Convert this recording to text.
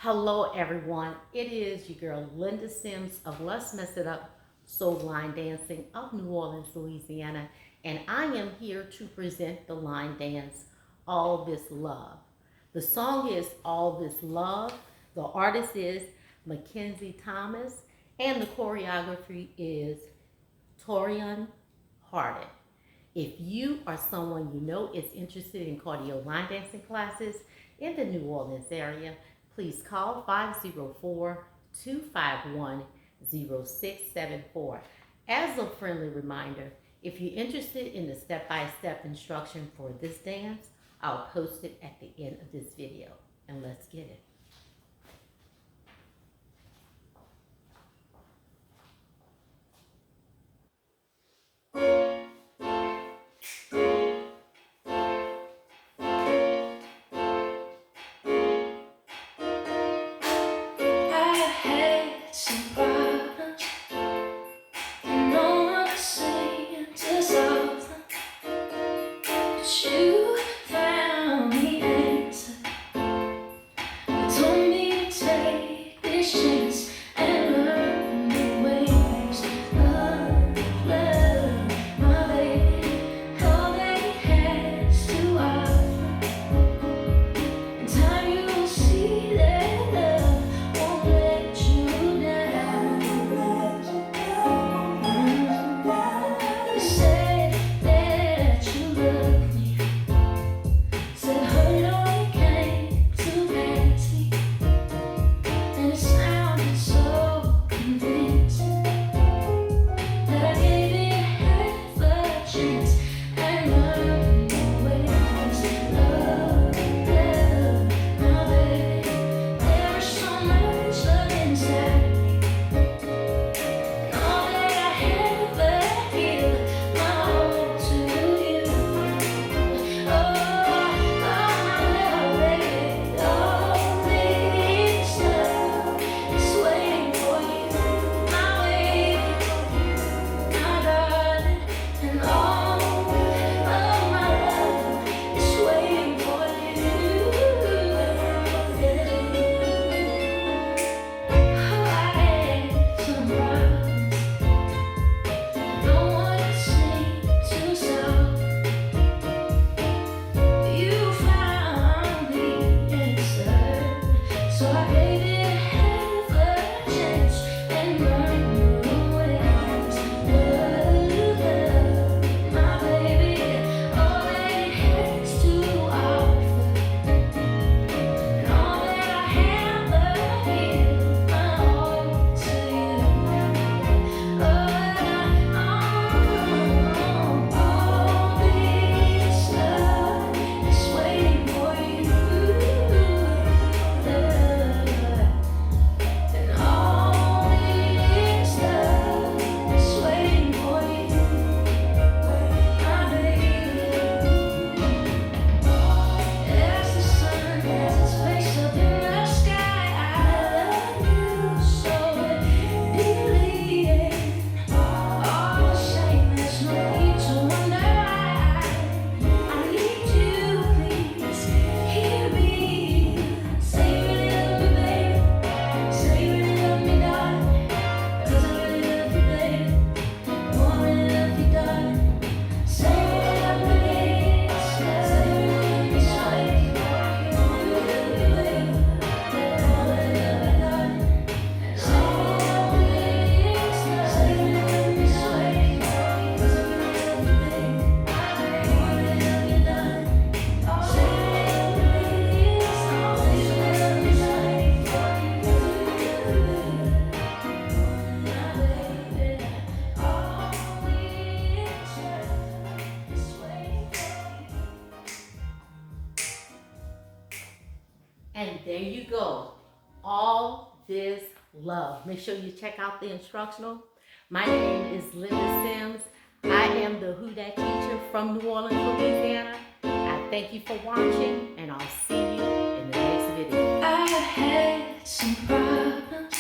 Hello everyone, it is your girl Linda Sims of Let's Mess It Up Soul Line Dancing of New Orleans, Louisiana, and I am here to present the line dance, All This Love. The song is All This Love, the artist is MAKENZIE Thomas, and the choreography is TORION. HARDEN. If you or someone you know is interested in cardio line dancing classes in the New Orleans area, please call 504-251-0674. As a friendly reminder, if you're interested in the step-by-step instruction for this dance, I'll post it at the end of this video. And let's get it. You found the answer. You told me to take this chance and learn the ways of love, my baby. All that it has to offer. In time you will see that love won't let you down. You said that you love me. Said hurry only came too fancy, and it sounded so convincing that I gave it half a chance and learned the ways of love, my baby. There was so much love inside me, and all that I ever give my all to you. Oh, so I gave it half a chance and learned the ways of love, my baby. All that it has to offer, and all that I ever give my all to you. All this love is waiting for you. And all this love is waiting for you, my baby. As the sun has its place up in the sky, I love you so deeply. All the same, there's no need to wonder why. I need you, please hear me. Say you really love me, baby. Say you really love me, darling. 'Cause I really love you, baby. Oh, I really love you, darling. Say you really love me, baby. Say you really love me, sweet. Oh, I really love you, baby. Oh, I really love you, darling. Say you really love me, baby. Say you really love me, sweet. 'Cause I really love you, baby. Oh, I really love you, darling. Say you really love me, baby. Say you really love me, sweet. 'Cause I really love you, baby. My baby, all this love is waiting for you. And there you go, All This Love. Make sure you check out the instructional. My name is Linda Sims. I am the Who Dat teacher from New Orleans, Louisiana. I thank you for watching, and I'll see you in the next video. I had some problems.